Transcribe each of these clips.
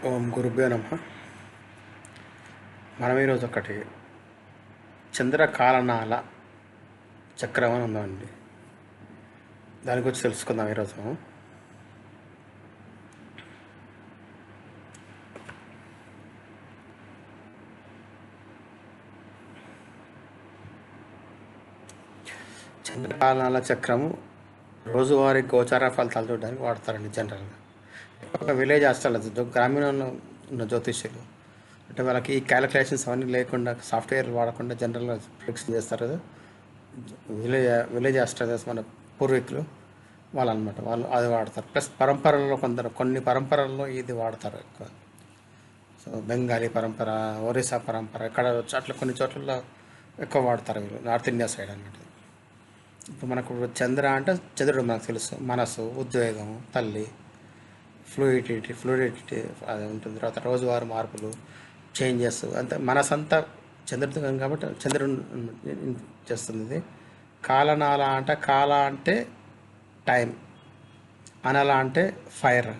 ఓం గురుభ్యో నమః. మనం ఈరోజు ఒకటి చంద్రకాలనాల చక్రం అని ఉందండి. దాని గురించి తెలుసుకుందాం ఈరోజు. చంద్రకాలనాల చక్రము రోజువారీ గోచార ఫలితాలు చూడడానికి వాడతారండి జనరల్గా. ఒక విలేజ్ ఆస్ట్రాలజీ గ్రామీణంలో ఉన్న జ్యోతిష్యులు అంటే వాళ్ళకి ఈ క్యాలిక్యులేషన్స్ అవన్నీ లేకుండా సాఫ్ట్వేర్ వాడకుండా జనరల్గా ప్రిడిక్షన్ చేస్తారు కదా. విలేజ్ విలేజ్ ఆస్ట్రాలజర్స్ మన పూర్వీకులు వాళ్ళు అనమాట. వాళ్ళు అది వాడతారు. ప్లస్ పరంపరల్లో కొన్ని పరంపరల్లో ఇది వాడతారు ఎక్కువ. సో బెంగాలీ పరంపర, ఒరిస్సా పరంపర, ఇక్కడ అట్లా కొన్ని చోట్ల ఎక్కువ వాడతారు వీళ్ళు, నార్త్ ఇండియా సైడ్ అన్నమాట. ఇప్పుడు మనకు చంద్ర అంటే చంద్రుడు మనకు తెలుసు, మనసు, ఉద్వేగం, తల్లి, ఫ్లూయిడిటీ అది ఉంటుంది. తర్వాత రోజువారీ మార్పులు, చేంజెస్ అంతే. మనసు అంతా చంద్రుడు కాబట్టి చంద్రుడు చేస్తుంది ఇది. కాలనాల అంటే కాల అంటే టైం, అనల అంటే ఫైర్,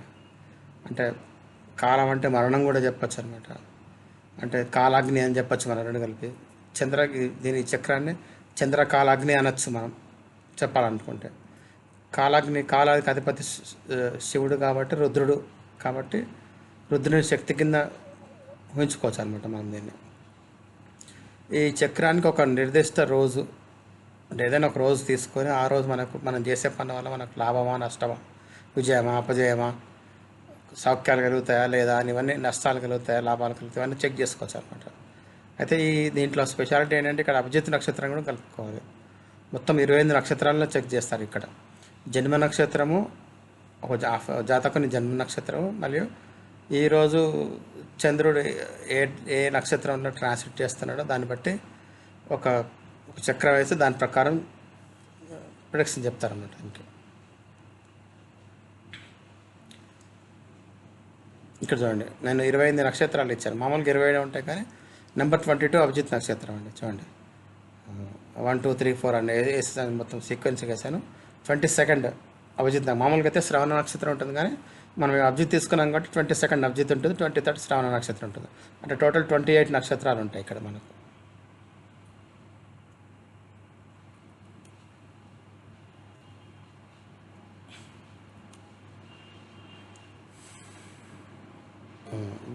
అంటే కాలం అంటే మరణం కూడా చెప్పచ్చు అనమాట. అంటే కాలాగ్ని అని చెప్పచ్చు మనం రెండు కలిపి. దీని చక్రాన్ని చంద్రకాలాగ్ని అనొచ్చు మనం చెప్పాలనుకుంటే. కాలానికి అధిపతి శివుడు కాబట్టి రుద్రుడు, కాబట్టి రుద్రుని శక్తి కింద ఊహించుకోవచ్చు అనమాట మనం దీన్ని. ఈ చక్రానికి ఒక నిర్దిష్ట రోజు అంటే ఏదైనా ఒక రోజు తీసుకొని ఆ రోజు మనం చేసే పని వల్ల మనకు లాభమా నష్టమా, విజయమా అపజయమా, సౌఖ్యాలు కలుగుతాయా లేదా అని, ఇవన్నీ నష్టాలు కలుగుతాయా లాభాలు కలుగుతాయి ఇవన్నీ చెక్ చేసుకోవచ్చు అనమాట. అయితే దీంట్లో స్పెషాలిటీ ఏంటంటే ఇక్కడ అభిజిత్ నక్షత్రం కూడా కలుపుకోవాలి. మొత్తం 28 నక్షత్రాలను చెక్ చేస్తారు ఇక్కడ. జన్మ నక్షత్రము, ఒక జాతకుని జన్మ నక్షత్రము, మరియు ఈరోజు చంద్రుడు ఏ నక్షత్రంలో ట్రాన్సిట్ చేస్తున్నాడో దాన్ని బట్టి ఒక చక్రం వేసి దాని ప్రకారం ప్రొడిక్షన్ చెప్తారన్నమాట. ఇంకే ఇక్కడ చూడండి, నేను 28 నక్షత్రాలు ఇచ్చాను. మామూలుగా 27 ఉంటాయి, కానీ నెంబర్ 22 అభిజిత్ నక్షత్రం అండి. చూడండి, 1 2 3 4 అని వేసేసాను, మొత్తం సీక్వెన్స్ వేసాను. 22nd అభిజిత్. మామూలుగా అయితే శ్రవణ నక్షత్రం ఉంటుంది, కానీ మనం అభిజిత్ తీసుకున్నాం కాబట్టి 22nd అభిజిత్ ఉంటుంది, 23rd శ్రవణ నక్షత్రం ఉంటుంది. అంటే టోటల్ 28 నక్షత్రాలు ఉంటాయి ఇక్కడ మనకు.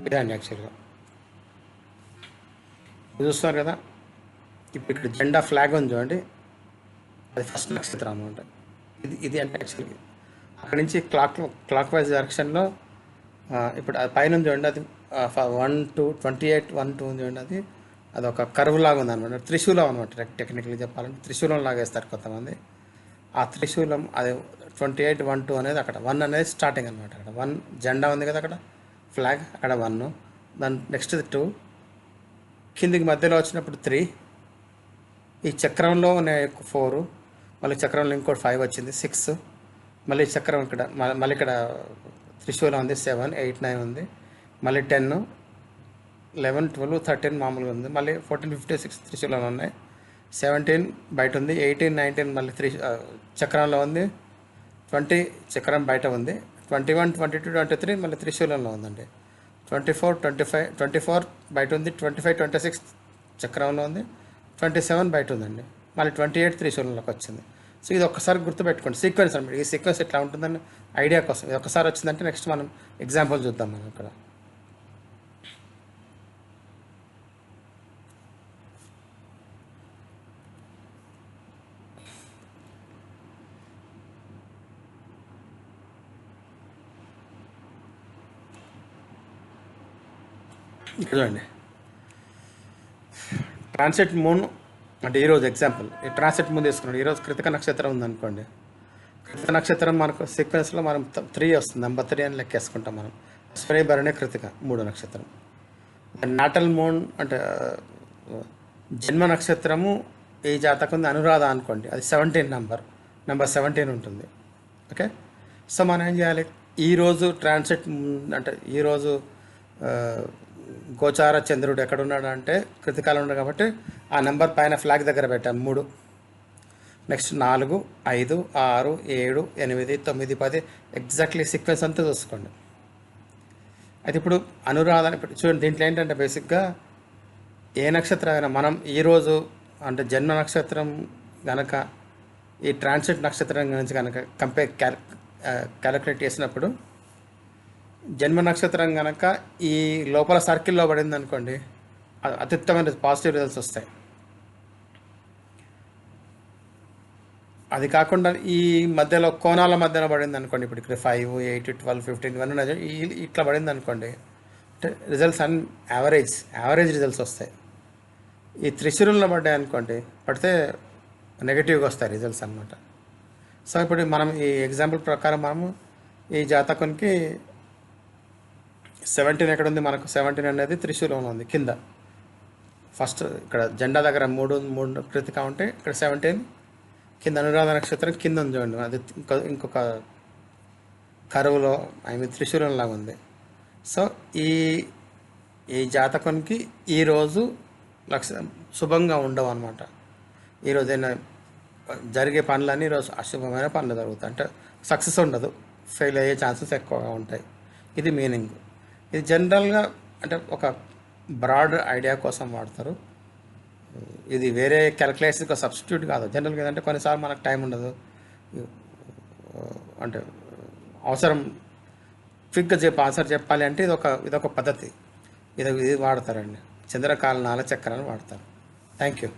ఇదండి యాక్చువల్గా చూస్తున్నారు కదా. ఇప్పుడు ఇక్కడ జెండా ఫ్లాగ్ ఉంది చూడండి, అది ఫస్ట్ నక్షత్రం అనమాట. ఇది అంటే యాక్చువల్గా అక్కడి నుంచి క్లాక్ వైజ్ డైరెక్షన్లో ఇప్పుడు అది పైన చూడండి, అది 1 2 28 1 2 చూడండి, అది ఒక కర్వ్ లాగా ఉంది అనమాట. త్రిశూలం అనమాట. టెక్నికల్గా చెప్పాలంటే త్రిశూలం లాగా వేస్తారు కొంతమంది. ఆ త్రిశూలం అది 28 1 2 అనేది అక్కడ 1 అనేది స్టార్టింగ్ అనమాట. అక్కడ 1 జెండా ఉంది కదా, అక్కడ ఫ్లాగ్, అక్కడ 1, దాని నెక్స్ట్ 2, కిందికి మధ్యలో వచ్చినప్పుడు 3, ఈ చక్రంలో 4, మళ్ళీ చక్రంలో ఇంకోటి 5 వచ్చింది, 6, మళ్ళీ చక్రం ఇక్కడ మళ్ళీ ఇక్కడ త్రిశూలం ఉంది, 7 8 9 ఉంది, మళ్ళీ 10 11 12 13 మామూలుగా ఉంది, మళ్ళీ 14 15 6 త్రిశూలంలో ఉన్నాయి, 17 బయట ఉంది, 18 19 మళ్ళీ చక్రంలో ఉంది, 20 చక్రం బయట ఉంది, 21 22 23 మళ్ళీ త్రిశూలంలో ఉందండి, 24 25 24 బయట ఉంది, 25 26 చక్రంలో ఉంది, 27 బయట ఉందండి, మళ్ళీ 28 త్రిశూలంలోకి వచ్చింది. సో ఇది ఒక్కసారి గుర్తుపెట్టుకోండి, సీక్వెన్స్ అనమాట. ఈ సీక్వెన్స్ ఎట్లా ఉంటుందని ఐడియా కోసం ఇది ఒక్కసారి వచ్చిందంటే నెక్స్ట్ మనం ఎగ్జాంపుల్ చూద్దాం. మనం ఇక్కడ చూడండి, ట్రాన్సిట్ మూన్ అంటే ఈరోజు ఎగ్జాంపుల్ ఈ ట్రాన్సిట్ మూన్ తీసుకున్నాడు. ఈరోజు కృతిక నక్షత్రం ఉందనుకోండి. కృతిక నక్షత్రం మనకు సీక్వెన్స్లో మనం 3 వస్తుంది, నెంబర్ 3 అని లెక్కేసుకుంటాం మనం. అశ్విని భరణి కృతిక 3 నక్షత్రం. నాటల్ మూన్ అంటే జన్మ నక్షత్రము ఈ జాతకం అనురాధ అనుకోండి, అది 17 నెంబర్ 17 ఉంటుంది. ఓకే, సో మనం ఏం చేయాలి, ఈరోజు ట్రాన్సిట్ అంటే ఈరోజు గోచార చంద్రుడు ఎక్కడున్నాడు అంటే కృతికాలు ఉన్నాడు కాబట్టి ఆ నెంబర్ పైన ఫ్లాగ్ దగ్గర పెట్టాను 3, నెక్స్ట్ 4 5 6 7 8 9 10 ఎగ్జాక్ట్లీ సీక్వెన్స్ అంతా చూసుకోండి. అయితే ఇప్పుడు అనురాధన ఇప్పుడు చూడండి, దీంట్లో ఏంటంటే బేసిక్గా ఏ నక్షత్రం అయినా మనం ఈరోజు అంటే జన్మ నక్షత్రం గనక ఈ ట్రాన్సిట్ నక్షత్రం గురించి కనుక క్యాలిక్యులేట్ చేసినప్పుడు జన్మ నక్షత్రం కనుక ఈ లోపల సర్కిల్లో పడింది అనుకోండి, అత్యుత్తమైన పాజిటివ్ రిజల్ట్స్ వస్తాయి. అది కాకుండా ఈ మధ్యలో కోణాల మధ్యలో పడింది అనుకోండి, ఇప్పుడు ఇక్కడ 5, 8, 12, 15 ఇవన్నీ ఉన్నాయి. ఇట్లా పడింది అనుకోండి, అంటే రిజల్ట్స్ యావరేజ్ రిజల్ట్స్ వస్తాయి. ఈ త్రిశూలంలో పడ్డాయి అనుకోండి, పడితే నెగిటివ్గా వస్తాయి రిజల్ట్స్ అనమాట. సో ఇప్పుడు మనం ఈ ఎగ్జాంపుల్ ప్రకారం మనము ఈ జాతకునికి 17 ఎక్కడ ఉంది, మనకు 17 అనేది త్రిశూలంలో ఉంది కింద. ఫస్ట్ ఇక్కడ జెండా దగ్గర మూడు కృతిక ఉంటే ఇక్కడ 17 కింద అనురాధ నక్షత్రం కింద ఉంది చూడండి, అది ఇంకొక కరువులో త్రిశూలం లాగా ఉంది. సో ఈ జాతకునికి ఈరోజు శుభంగా ఉండవు అనమాట. ఈరోజు అయినా జరిగే పనులన్నీ ఈరోజు అశుభమైన పనులు జరుగుతాయి, అంటే సక్సెస్ ఉండదు, ఫెయిల్ అయ్యే ఛాన్సెస్ ఎక్కువగా ఉంటాయి. ఇది మీనింగ్. ఇది జనరల్గా అంటే ఒక బ్రాడ్ ఐడియా కోసం వాడతారు. ఇది వేరే క్యాలిక్యులేషన్కి సబ్స్టిట్యూట్ కాదు. జనరల్గా ఏంటంటే కొన్నిసార్లు మనకు టైం ఉండదు, అంటే అవసరం క్విక్గా ఆన్సర్ చెప్పాలి అంటే ఇదొక పద్ధతి. ఇది వాడతారండి, చంద్రకాలనాల చక్రాన్ని వాడతారు. Thank you.